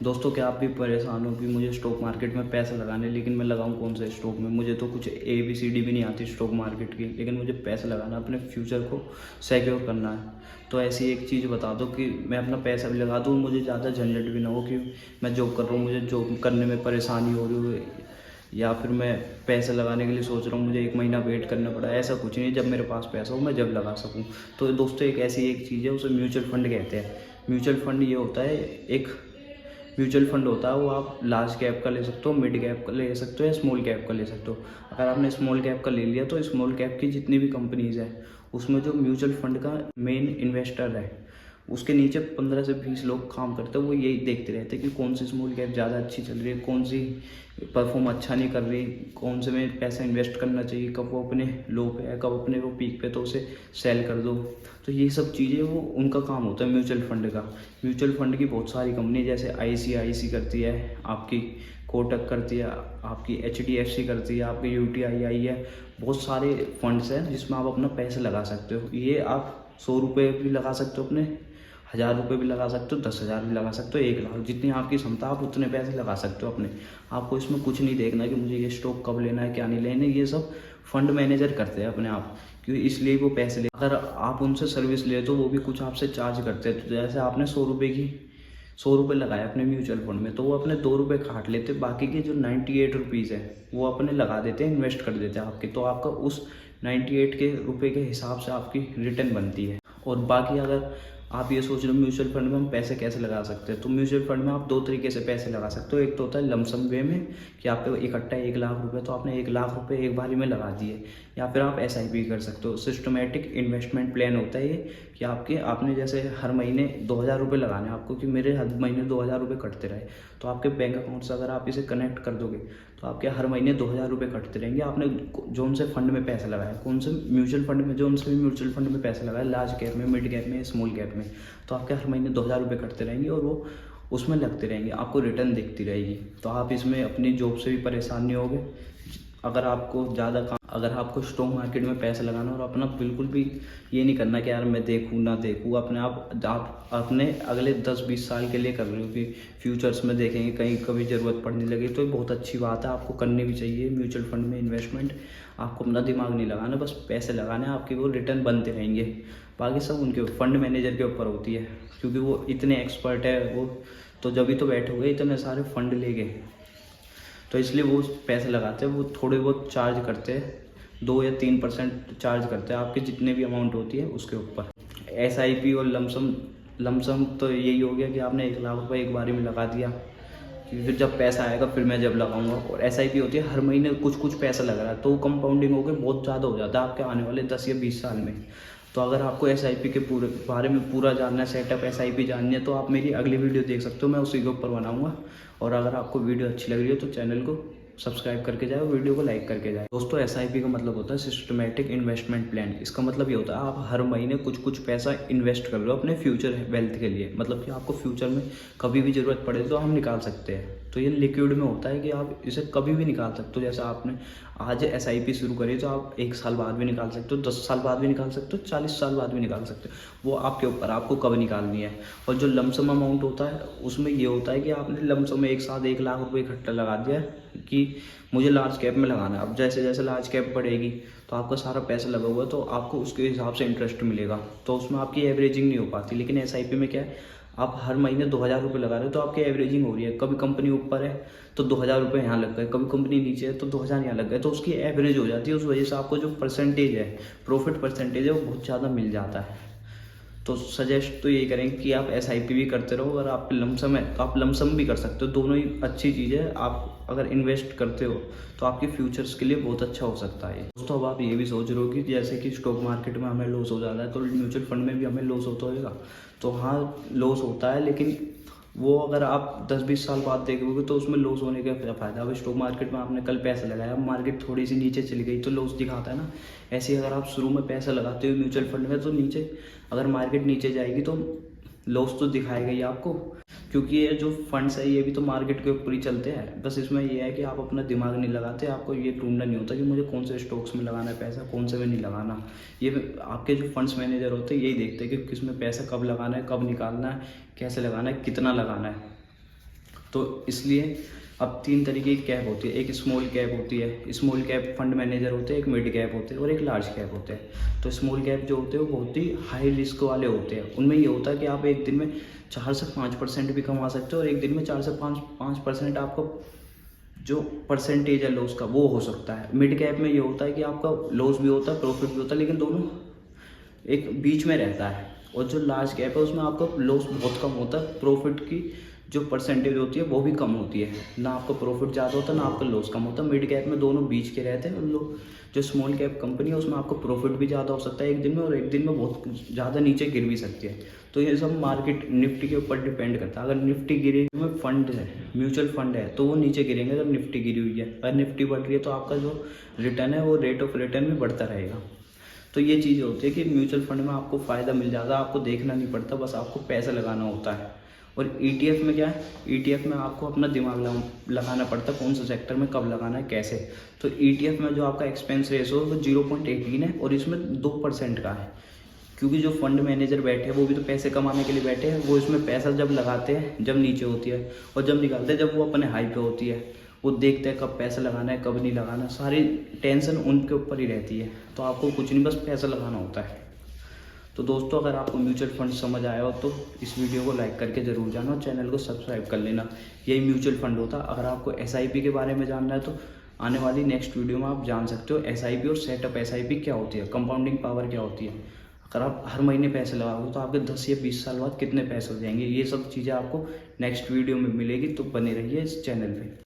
दोस्तों, क्या आप भी परेशान हो कि मुझे स्टॉक मार्केट में पैसे लगाने, लेकिन मैं लगाऊं कौन से स्टॉक में? मुझे तो कुछ ABCD भी नहीं आती स्टॉक मार्केट की, लेकिन मुझे पैसे लगाना, अपने फ्यूचर को सिक्योर करना है। तो ऐसी एक चीज़ बता दो कि मैं अपना पैसा भी लगा दूँ, मुझे ज़्यादा झंझट भी ना हो कि मैं जॉब कर रहा हूँ, मुझे जॉब करने में परेशानी हो रही हो, या फिर मैं पैसे लगाने के लिए सोच रहा हूँ मुझे 1 महीना वेट करना पड़ा। ऐसा कुछ नहीं, जब मेरे पास पैसा हो मैं जब लगा सकूँ। तो दोस्तों, एक ऐसी एक चीज़ है, उसे म्यूचुअल फंड कहते हैं। म्यूचुअल फंड ये होता है, एक म्यूचुअल फंड होता है, वो आप लार्ज कैप का ले सकते हो, मिड कैप का ले सकते हो या स्मॉल कैप का ले सकते हो। अगर आपने स्मॉल कैप का ले लिया तो स्मॉल कैप की जितनी भी कंपनीज है, उसमें जो म्यूचुअल फंड का मेन इन्वेस्टर है, उसके नीचे 15 से 20 लोग काम करते हैं। वो यही देखते रहते हैं कि कौन सी स्मॉल कैप ज़्यादा अच्छी चल रही है, कौन सी परफॉर्म अच्छा नहीं कर रही, कौन से में पैसा इन्वेस्ट करना चाहिए, कब वो अपने लो पे है, कब अपने वो पीक पे, तो उसे सेल कर दो। तो ये सब चीज़ें वो उनका काम होता है म्यूचुअल फंड का। म्यूचुअल फंड की बहुत सारी कंपनी, जैसे ICICI करती है, आपकी कोटक करती है, आपकी HDFC करती है, आपकी UTI है। बहुत सारे फंड्स हैं जिसमें आप अपना पैसा लगा सकते हो। ये आप 100 रुपये भी लगा सकते हो, अपने 1000 रुपये भी लगा सकते हो, 10,000 भी लगा सकते हो, 1 लाख, जितनी आपकी क्षमता, आप उतने पैसे लगा सकते हो अपने। आपको इसमें कुछ नहीं देखना कि मुझे ये स्टॉक कब लेना है, क्या नहीं लेना है। ये सब फंड मैनेजर करते हैं अपने आप, क्योंकि इसलिए वो पैसे ले। अगर आप उनसे सर्विस ले तो वो भी कुछ आपसे चार्ज करते हैं। तो जैसे आपने 100 रुपये लगाए अपने म्यूचुअल फंड में, तो वो अपने 2 रुपये काट लेते, बाकी के जो 98 रुपीज़ है वो अपने लगा देते हैं, इन्वेस्ट कर देते हैं आपके। तो आपका उस 98 के रुपये के हिसाब से आपकी रिटर्न बनती है। और बाकी अगर आप ये सोच रहे हो म्यूचुअल फंड में हम पैसे कैसे लगा सकते हैं, तो म्यूचुअल फंड में आप 2 तरीके से पैसे लगा सकते हो। एक तो होता है लमसम वे में, कि आपको इकट्ठा 1 लाख रुपए, तो आपने 1 लाख रुपए एक बारी में लगा दिए। या फिर आप SIP कर सकते हो, सिस्टमेटिक इन्वेस्टमेंट प्लान होता है ये, कि आपने जैसे हर महीने 2,000 रुपये लगाने हैं आपको, कि मेरे हर महीने 2,000 रुपये कटते रहे। तो आपके बैंक अकाउंट से अगर आप इसे कनेक्ट कर दोगे तो आपके हर महीने 2,000 रुपये कटते रहेंगे। आपने जो उनसे फंड में पैसा लगाया, कौन से म्यूचुअल फंड में, जो उनसे भी म्यूचुअल फंड में पैसा लगाया, लार्ज कैप में, मिड कैप में, स्मॉल कैप में, तो आपके हर महीने 2,000 रुपये कटते रहेंगे और वो उसमें लगते रहेंगे, आपको रिटर्न दिखती रहेगी। तो आप इसमें अपनी जॉब से भी परेशान नहीं होगे। अगर आपको स्टॉक मार्केट में पैसा लगाना और अपना बिल्कुल भी ये नहीं करना कि यार मैं देखूँ ना देखूँ, अपने आप अपने अगले 10-20 साल के लिए कर रहे हो कि फ्यूचर्स में देखेंगे, कहीं कभी ज़रूरत पड़ने लगी, तो ये बहुत अच्छी बात है, आपको करनी भी चाहिए म्यूचुअल फंड में इन्वेस्टमेंट। आपको अपना दिमाग नहीं लगाना, बस पैसे लगाने, आपके वो रिटर्न बनते रहेंगे। बाकी सब उनके फंड मैनेजर के ऊपर होती है, क्योंकि वो इतने एक्सपर्ट है वो, तो जब भी तो बैठोगे इतने सारे फंड लेके, तो इसलिए वो पैसे लगाते हैं। वो थोड़े बहुत चार्ज करते हैं, 2 या 3% चार्ज करते हैं आपके जितने भी अमाउंट होती है उसके ऊपर। SIP और लमसम तो यही हो गया कि आपने 1 लाख रुपये एक बारी में लगा दिया, कि फिर जब पैसा आएगा फिर मैं जब लगाऊंगा। और SIP होती है हर महीने कुछ कुछ पैसा लग रहा है, तो कंपाउंडिंग होकर बहुत ज़्यादा हो जाता है आपके आने वाले 10 या 20 साल में। तो अगर आपको SIP के पूरे बारे में पूरा जानना है, सेटअप SIP जाननी है, तो आप मेरी अगली वीडियो देख सकते हो, मैं उसी के ऊपर बनाऊंगा। और अगर आपको वीडियो अच्छी लग रही है तो चैनल को सब्सक्राइब करके जाए, वीडियो को लाइक करके जाए। दोस्तों, SIP का मतलब होता है सिस्टमेटिक इन्वेस्टमेंट प्लान। इसका मतलब ये होता है आप हर महीने कुछ कुछ पैसा इन्वेस्ट कर रहे हो अपने फ्यूचर वेल्थ के लिए, मतलब कि आपको फ्यूचर में कभी भी ज़रूरत पड़े तो हम निकाल सकते हैं। तो ये लिक्विड में होता है कि आप इसे कभी भी निकाल सकते हो। जैसे आपने आज SIP शुरू करी तो आप 1 साल बाद भी निकाल सकते हो, 10 साल बाद भी निकाल सकते हो, 40 साल बाद भी निकाल सकते हो। वो आपके ऊपर, आपको कब निकालनी है। और जो लमसम अमाउंट होता है उसमें ये होता है कि आपने लमसम में एक साथ 1 लाख रुपये इकट्ठा लगा दिया कि मुझे लार्ज कैप में लगाना है। अब जैसे जैसे लार्ज कैप बढ़ेगी तो आपका सारा पैसा लगा हुआ है, तो आपको उसके हिसाब से इंटरेस्ट मिलेगा, तो उसमें आपकी एवरेजिंग नहीं हो पाती। लेकिन SIP में क्या है, आप हर महीने 2,000 रुपये लगा रहे हो तो आपकी एवरेजिंग हो रही है। कभी कंपनी ऊपर है तो 2,000 रुपये यहाँ लग गए, कभी कंपनी नीचे है तो 2,000 यहाँ लग गए, तो उसकी एवरेज हो जाती है। उस वजह से आपको जो परसेंटेज है, प्रॉफिट परसेंटेज है, वो बहुत ज़्यादा मिल जाता है। तो सजेस्ट तो यही करेंगे कि आप SIP भी करते रहो, अगर आप लमसम है तो आप लमसम भी कर सकते हो, दोनों ही अच्छी चीज़ है। आप अगर इन्वेस्ट करते हो तो आपके फ्यूचर्स के लिए बहुत अच्छा हो सकता है। दोस्तों, अब आप ये भी सोच रहे हो कि जैसे कि स्टॉक मार्केट में हमें लॉस हो जाता है तो म्यूचुअल फंड में भी हमें लॉस होता होगा। तो हाँ, लॉस होता है, लेकिन वो अगर आप 10-20 साल बाद देखोगे तो उसमें लॉस होने का क्या फ़ायदा। अब स्टॉक मार्केट में आपने कल पैसा लगाया, मार्केट थोड़ी सी नीचे चली गई तो लॉस दिखाता है ना। ऐसे ही अगर आप शुरू में पैसा लगाते हो म्यूचुअल फंड में, तो नीचे अगर मार्केट नीचे जाएगी तो लॉस तो दिखाएगा ही आपको, क्योंकि ये जो फंड्स है ये भी तो मार्केट के ऊपर ही चलते हैं। बस इसमें ये है कि आप अपना दिमाग नहीं लगाते, आपको ये ढूंढना नहीं होता कि मुझे कौन से स्टॉक्स में लगाना है पैसा, कौन से में नहीं लगाना। ये आपके जो फंड्स मैनेजर होते हैं यही देखते हैं कि किस में पैसा कब लगाना है, कब निकालना है, कैसे लगाना है, कितना लगाना है। तो इसलिए अब 3 तरीके की कैप होती है। एक स्मॉल कैप होती है, स्मॉल कैप फंड मैनेजर होते हैं, एक मिड कैप होते हैं और एक लार्ज कैप होते हैं। तो स्मॉल कैप जो होते हैं वो बहुत ही हाई रिस्क वाले होते हैं। उनमें ये होता है कि आप एक दिन में 4 से 5% भी कमा सकते हो और एक दिन में 4 से 5% आपको जो परसेंटेज है लॉस का वो हो सकता है। मिड कैप में ये होता है कि आपका लॉस भी होता है, प्रॉफिट भी होता है, लेकिन दोनों एक बीच में रहता है। और जो लार्ज कैप है उसमें आपका लॉस बहुत कम होता है, प्रॉफिट की जो परसेंटेज होती है वो भी कम होती है। ना आपका प्रॉफिट ज़्यादा होता है ना आपका लॉस कम होता है। मिड कैप में दोनों बीच के रहते हैं। और लोग जो स्मॉल कैप कंपनी है उसमें आपको प्रॉफिट भी ज़्यादा हो सकता है एक दिन में, और एक दिन में बहुत ज़्यादा नीचे गिर भी सकती है। तो ये सब मार्केट निफ्टी के ऊपर डिपेंड करता है। अगर निफ्टी गिरी में फंड है, म्यूचुअल फंड है, तो वो नीचे गिरेंगे जब निफ्टी गिरी हुई है। अगर निफ्टी बढ़ रही है तो आपका जो रिटर्न है वो रेट ऑफ रिटर्न भी बढ़ता रहेगा। तो ये चीज़ होती है कि म्यूचुअल फंड में आपको फ़ायदा मिल जाता है, आपको देखना नहीं पड़ता, बस आपको पैसा लगाना होता है। और ETF में क्या है, ETF में आपको अपना दिमाग लगाना पड़ता है, कौन सा सेक्टर में कब लगाना है, कैसे। तो ETF में जो आपका एक्सपेंस रेशो है वो 0.18 है और इसमें 2% का है। क्योंकि जो फंड मैनेजर बैठे हैं वो भी तो पैसे कमाने के लिए बैठे हैं। वो इसमें पैसा जब लगाते हैं जब नीचे होती है, और जब निकालते हैं जब वो अपने हाई पे होती है। वो देखते हैं कब पैसा लगाना है कब नहीं लगाना, सारी टेंशन उनके ऊपर ही रहती है। तो आपको कुछ नहीं, बस पैसा लगाना होता है। तो दोस्तों, अगर आपको म्यूचुअल फंड समझ आया हो तो इस वीडियो को लाइक करके ज़रूर जाना और चैनल को सब्सक्राइब कर लेना। यही म्यूचुअल फंड होता है। अगर आपको SIP के बारे में जानना है तो आने वाली नेक्स्ट वीडियो में आप जान सकते हो SIP और सेटअप SIP क्या होती है, कंपाउंडिंग पावर क्या होती है। अगर आप हर महीने पैसे लगाओगे तो आपके 10 या 20 साल बाद कितने पैसे हो जाएंगे, ये सब चीज़ें आपको नेक्स्ट वीडियो में मिलेगी। तो बने रहिए इस चैनल पे।